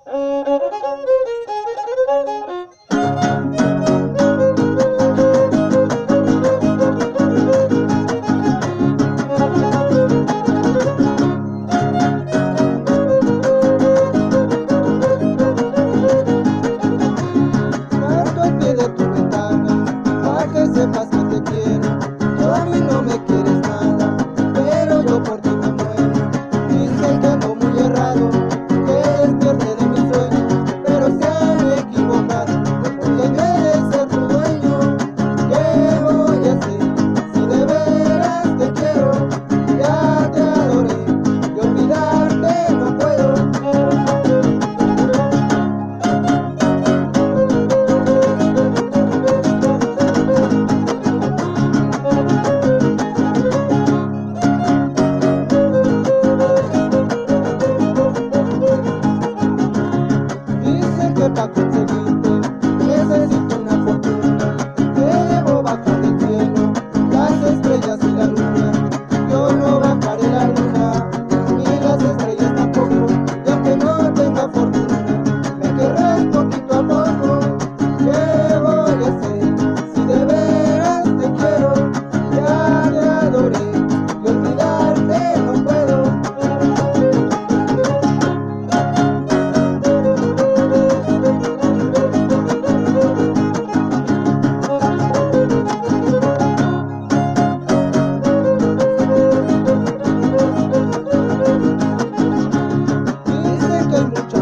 Canto al pie de tu ventana, para que sepas que te quiero. Tú a mí no me quieres nada, pero yo por ti me muero. Dicen que ando muy errado, que despierte de mis sueños, pero se han equivocado, porque yo he de ser tu dueño. ¿Qué voy a hacer si de veras te quiero? Ya te adoré y olvidarte no puedo. Dicen que para conseguirte necesito una fortuna. Te debo bajar del cielo las estrellas y la luna. Yo no bajaré la luna ni las estrellas tampoco. Y aunque no tenga fortuna, me querrás poquito a poco. ¿Qué voy a hacer si de veras te quiero? Ya te adoré y olvidarte no puedo. Dicen que hay mucha